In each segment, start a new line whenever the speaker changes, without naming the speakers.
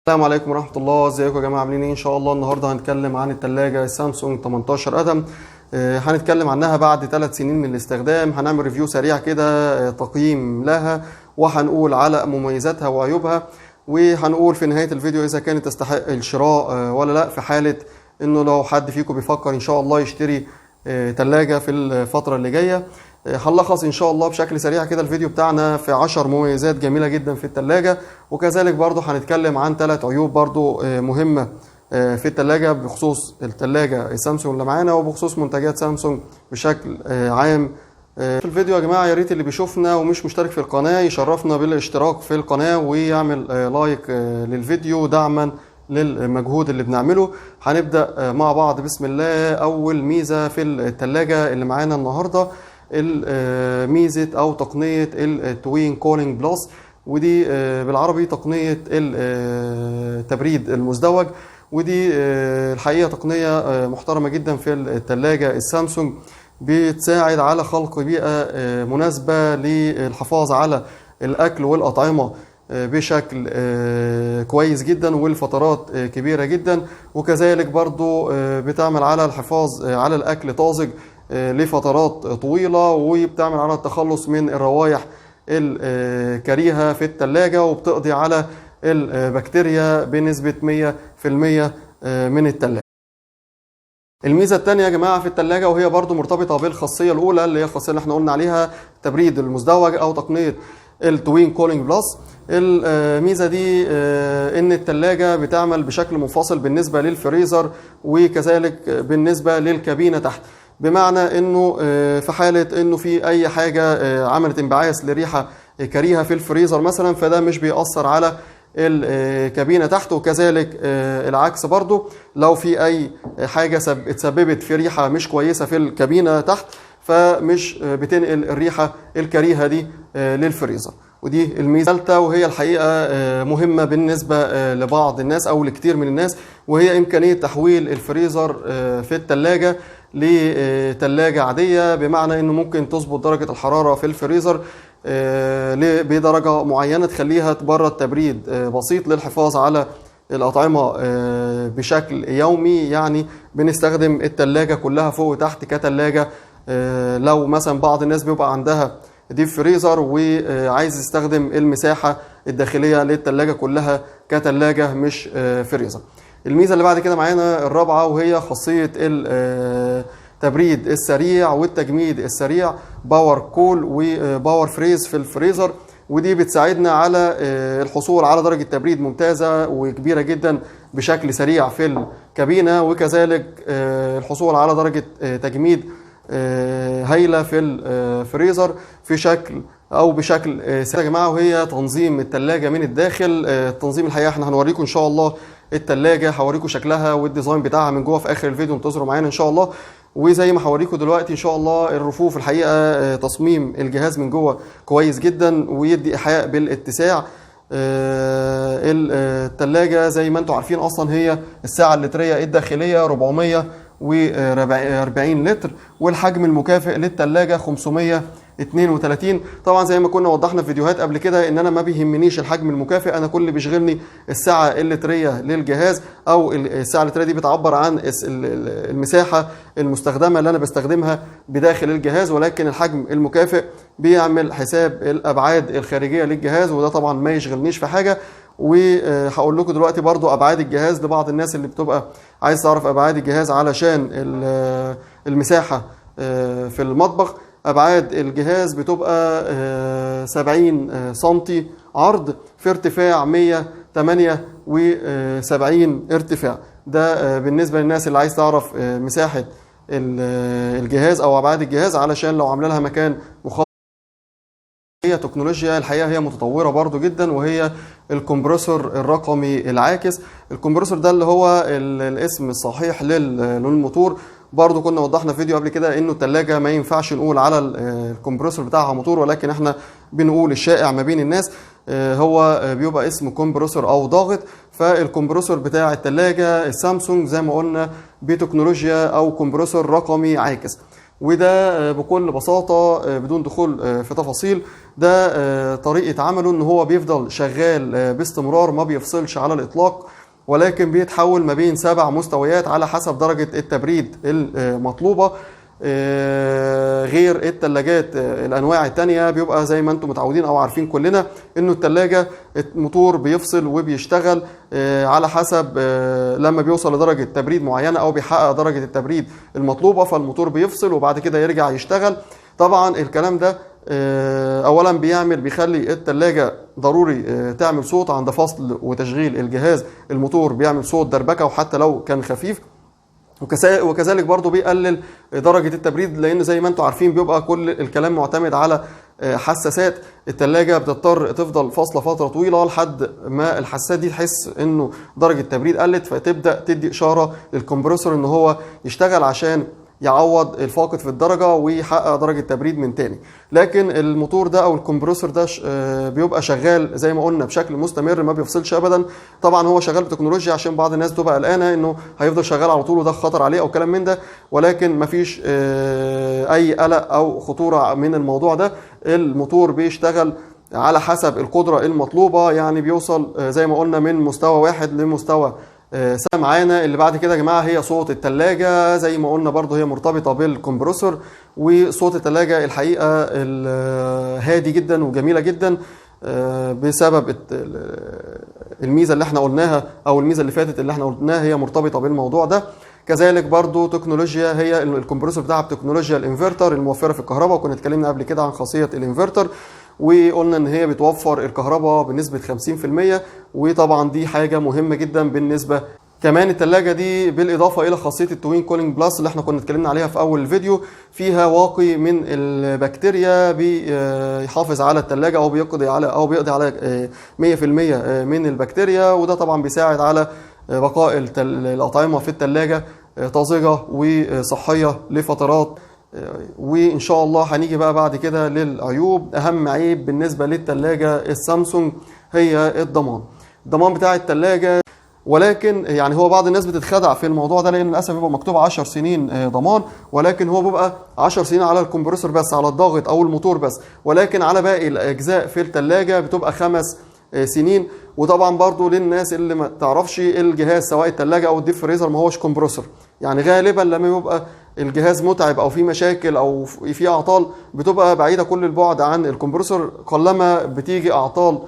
السلام عليكم ورحمة الله. ازيكم يا جماعة؟ عاملين ايه؟ ان شاء الله النهاردة هنتكلم عن التلاجة السامسونج 18 قدم. هنتكلم عنها بعد 3 سنين من الاستخدام. هنعمل ريفيو سريع كده، تقييم لها، وهنقول على مميزاتها وعيوبها، وهنقول في نهاية الفيديو اذا كانت تستحق الشراء ولا لا، في حالة انه لو حد فيكم بيفكر ان شاء الله يشتري تلاجة في الفترة اللي جاية. هنلخص ان شاء الله بشكل سريع كده الفيديو بتاعنا في 10 مميزات جميلة جدا في التلاجة، وكذلك برضو هنتكلم عن 3 عيوب برضو مهمة في التلاجة بخصوص التلاجة السامسونج اللي معانا وبخصوص منتجات سامسونج بشكل عام. في الفيديو يا جماعة يا ريت اللي بيشوفنا ومش مشترك في القناة يشرفنا بالاشتراك في القناة ويعمل لايك للفيديو دعما للمجهود اللي بنعمله. هنبدأ مع بعض بسم الله. أول ميزة في التلاجة اللي معانا النهاردة ميزة أو تقنية التوين كولينج بلس، ودي بالعربي تقنية التبريد المزدوج، ودي الحقيقة تقنية محترمة جدا في التلاجة السامسونج، بتساعد على خلق بيئة مناسبة للحفاظ على الأكل والأطعمة بشكل كويس جدا والفترات كبيرة جدا، وكذلك برضو بتعمل على الحفاظ على الأكل طازج لفترات طويلة، وبتعمل على التخلص من الروائح الكريهة في التلاجة، وبتقضي على البكتيريا بنسبة 100% من التلاجة. الميزة الثانية يا جماعة في التلاجة، وهي برضو مرتبطة بالخاصية الأولى اللي هي الخاصية اللي احنا قلنا عليها التبريد المزدوج أو تقنية التوين كولينج بلس. الميزة دي ان التلاجة بتعمل بشكل منفصل بالنسبة للفريزر وكذلك بالنسبة للكابينة تحت، بمعنى انه في حالة انه في اي حاجة عملت انبعاث لريحة كريهة في الفريزر مثلا، فده مش بيأثر على الكابينة تحت، وكذلك العكس برضو لو في اي حاجة اتسببت في ريحة مش كويسة في الكابينة تحت فمش بتنقل الريحة الكريهة دي للفريزر. ودي الميزة الثالثة، وهي الحقيقة مهمة بالنسبة لبعض الناس أو لكتير من الناس، وهي إمكانية تحويل الفريزر في التلاجة لتلاجة عادية، بمعنى إنه ممكن تظبط درجة الحرارة في الفريزر بدرجة معينة تخليها تبرد تبريد بسيط للحفاظ على الأطعمة بشكل يومي. يعني بنستخدم التلاجة كلها فوق وتحت كتلاجة. لو مثلا بعض الناس بيبقى عندها ديب فريزر وعايز يستخدم المساحة الداخلية للتلاجة كلها كتلاجة مش فريزر. الميزة اللي بعد كده معانا الرابعة، وهي خاصية التبريد السريع والتجميد السريع، باور كول وباور فريز في الفريزر، ودي بتساعدنا على الحصول على درجة تبريد ممتازة وكبيرة جدا بشكل سريع في الكابينة، وكذلك الحصول على درجة تجميد هايلة في الفريزر في شكل او بشكل سريع يا جماعه. وهي تنظيم التلاجة من الداخل. التنظيم الحقيقه احنا هنوريكم ان شاء الله التلاجة، هوريكم شكلها والديزاين بتاعها من جوه في اخر الفيديو، انتظروا معانا ان شاء الله. وزي ما هوريكم دلوقتي ان شاء الله الرفوف الحقيقه تصميم الجهاز من جوه كويس جدا ويدي ايحاء بالاتساع. التلاجة زي ما انتم عارفين اصلا هي السعة اللترية الداخلية 440 لتر، والحجم المكافئ للتلاجة 532. طبعا زي ما كنا وضحنا في فيديوهات قبل كده ان انا ما بيهمنيش الحجم المكافئ، انا كل اللي بيشغلني السعة اللترية للجهاز، او السعة اللترية دي بتعبر عن المساحة المستخدمة اللي انا بستخدمها بداخل الجهاز، ولكن الحجم المكافئ بيعمل حساب الابعاد الخارجية للجهاز، وده طبعا ما يشغلنيش في حاجة. وهقول لكم دلوقتي برضو ابعاد الجهاز لبعض الناس اللي بتبقى عايز تعرف ابعاد الجهاز علشان المساحة في المطبخ. ابعاد الجهاز بتبقى 70 سنتي عرض في ارتفاع 178 ارتفاع. ده بالنسبة للناس اللي عايز تعرف مساحة الجهاز او ابعاد الجهاز علشان لو عامله لها مكان مخصص. هي تكنولوجيا الحقيقة هي متطورة برضو جدا، وهي الكمبرسور الرقمي العاكس. الكمبرسور ده اللي هو الاسم الصحيح للموتور. برضو كنا وضحنا في فيديو قبل كده انه التلاجة ما ينفعش نقول على الكمبرسور بتاعها موتور، ولكن احنا بنقول الشائع ما بين الناس هو بيبقى اسمه كومبرسور او ضاغط. فالكمبرسور بتاع التلاجة السامسونج زي ما قلنا بتكنولوجيا او كمبرسور رقمي عاكس. وده بكل بساطة بدون دخول في تفاصيل، ده طريقة عمله ان هو بيفضل شغال باستمرار، ما بيفصلش على الإطلاق، ولكن بيتحول ما بين 7 مستويات على حسب درجة التبريد المطلوبة. غير التلاجات الانواع التانية بيبقى زي ما انتم متعودين او عارفين كلنا انه التلاجة الموتور بيفصل وبيشتغل على حسب لما بيوصل لدرجة تبريد معينة او بيحقق درجة التبريد المطلوبة، فالموتور بيفصل وبعد كده يرجع يشتغل. طبعا الكلام ده اولا بيخلي التلاجة ضروري تعمل صوت عند فصل وتشغيل الجهاز، الموتور بيعمل صوت دربكة وحتى لو كان خفيف، وكذلك برضو بيقلل درجة التبريد، لأن زي ما انتم عارفين بيبقى كل الكلام معتمد على حساسات. التلاجة بتضطر تفضل فاصلة فترة طويلة لحد ما الحساسات دي تحس انه درجة التبريد قلت، فتبدأ تدي إشارة للكمبرسور ان هو يشتغل عشان يعوض الفاقد في الدرجة ويحقق درجة تبريد من تاني. لكن الموتور ده او الكمبرسور ده بيبقى شغال زي ما قلنا بشكل مستمر، ما بيفصلش ابدا. طبعا هو شغال بتكنولوجيا عشان بعض الناس بتبقى قلقانه انه هيفضل شغال على طول وده خطر عليه او كلام من ده، ولكن مفيش اي قلق او خطوره من الموضوع ده. الموتور بيشتغل على حسب القدره المطلوبه، يعني بيوصل زي ما قلنا من مستوى واحد لمستوى معانا. اللي بعد كده يا جماعه هي صوت التلاجة، زي ما قلنا برضو هي مرتبطه بالكمبرسور، وصوت التلاجة الحقيقه هادي جدا وجميله جدا بسبب الميزه اللي احنا قلناها او الميزه اللي فاتت اللي احنا قلناها هي مرتبطه بالموضوع ده. كذلك برضو تكنولوجيا، هي الكمبرسور بتاعها بتكنولوجيا الانفرتر الموفره في الكهرباء، وكنا اتكلمنا قبل كده عن خاصيه الانفرتر وقلنا ان هي بتوفر الكهرباء بنسبة 50%، وطبعا دي حاجة مهمة جدا بالنسبة. كمان التلاجة دي بالإضافة إلى خاصية التوين كولينج بلس اللي احنا كنا اتكلمنا عليها في أول الفيديو، فيها واقي من البكتيريا بيحافظ على التلاجة أو بيقضي على 100% من البكتيريا، وده طبعا بيساعد على بقاء الأطعمة في التلاجة طازجة وصحية لفترات. وإن شاء الله هنيجي بقى بعد كده للعيوب. أهم عيب بالنسبة للتلاجة السامسونج هي الضمان بتاع التلاجة، ولكن يعني هو بعض الناس بتتخدع في الموضوع ده، لأن للأسف بيبقى مكتوب 10 سنين ضمان، ولكن هو بيبقى 10 سنين على الكمبرسور بس، على الضاغط أو الموتور بس، ولكن على باقي الأجزاء في التلاجة بتبقى 5 سنين. وطبعا برضو للناس اللي ما تعرفش الجهاز سواء التلاجة أو الديب فريزر ما هوش كمبرسور، يعني غالبا لما يبقى الجهاز متعب او في مشاكل او في اعطال بتبقى بعيده كل البعد عن الكمبرسور، قلما بتيجي اعطال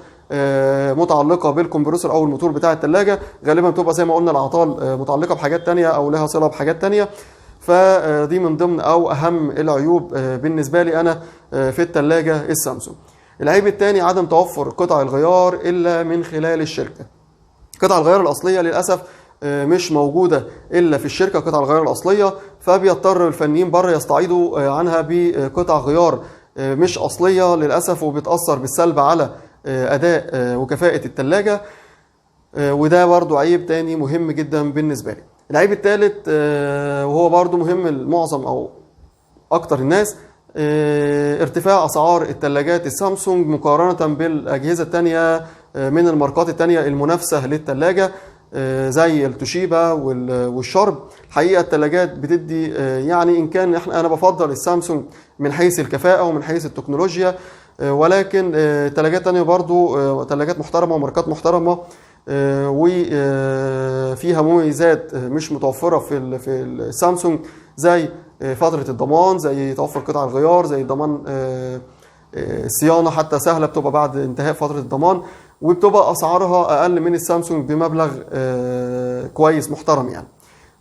متعلقه بالكمبرسور او الموتور بتاع التلاجة، غالبا بتبقى زي ما قلنا الاعطال متعلقه بحاجات تانية او لها صله بحاجات تانية. فدي من ضمن او اهم العيوب بالنسبه لي انا في التلاجة السامسونج. العيب الثاني عدم توفر قطع الغيار الا من خلال الشركه. قطع الغيار الاصليه للاسف مش موجودة إلا في الشركة، قطع الغيار الأصلية، فبيضطر الفنيين بره يستعيضوا عنها بقطع غيار مش أصلية للأسف، وبتأثر بالسلب على أداء وكفاءة التلاجة، وده برضو عيب تاني مهم جدا بالنسبة لي. العيب الثالث وهو برضو مهم لمعظم أو أكتر الناس، ارتفاع أسعار التلاجات السامسونج مقارنة بالأجهزة التانية من الماركات التانية المنافسة للتلاجة زي التوشيبا والشارب. الحقيقه الثلاجات بتدي يعني ان كان انا بفضل السامسونج من حيث الكفاءه ومن حيث التكنولوجيا، ولكن ثلاجات تانية برضو ثلاجات محترمه وماركات محترمه وفيها مميزات مش متوفره في السامسونج، زي فتره الضمان، زي توفر قطع الغيار، زي ضمان الصيانه حتى سهله بتبقى بعد انتهاء فتره الضمان، وبتبقى اسعارها اقل من السامسونج بمبلغ كويس محترم. يعني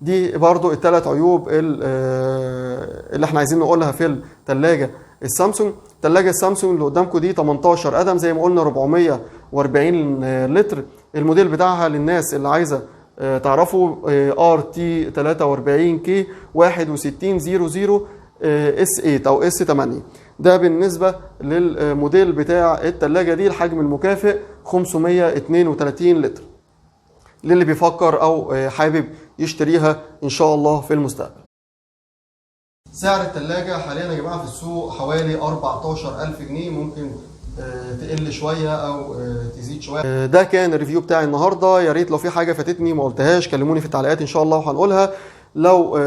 دي برضو الثلاث عيوب اللي احنا عايزين نقولها في الثلاجه السامسونج. الثلاجه السامسونج اللي قدامكم دي 18 قدم زي ما قلنا 440 لتر. الموديل بتاعها للناس اللي عايزه تعرفوا RT 43K 6100 S8 او S8. ده بالنسبة للموديل بتاع التلاجة دي. الحجم المكافئ 532 لتر للي بيفكر او حابب يشتريها ان شاء الله في المستقبل. سعر التلاجة حاليا يا جماعة في السوق حوالي 14,000 جنيه، ممكن تقل شوية او تزيد شوية. ده كان الريفيو بتاعي النهاردة. يا ريت لو في حاجة فاتتني ما قلتهاش كلموني في التعليقات ان شاء الله وهنقولها. لو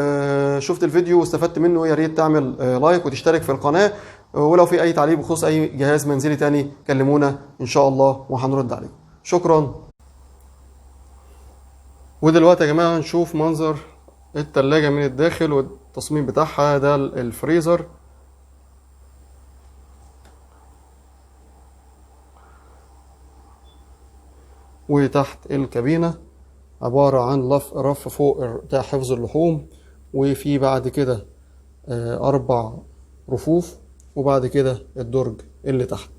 شفت الفيديو واستفدت منه يا ريت تعمل لايك وتشترك في القناة، ولو في اي تعليق بخصوص اي جهاز منزلي تاني كلمونا ان شاء الله وهنرد عليكم. شكرا. ودلوقتي يا جماعة نشوف منظر التلاجة من الداخل والتصميم بتاعها. ده الفريزر، وتحت الكابينة عبارة عن رف فوق بتاع حفظ اللحوم، وفي بعد كده 4 رفوف، وبعد كده الدرج اللي تحت.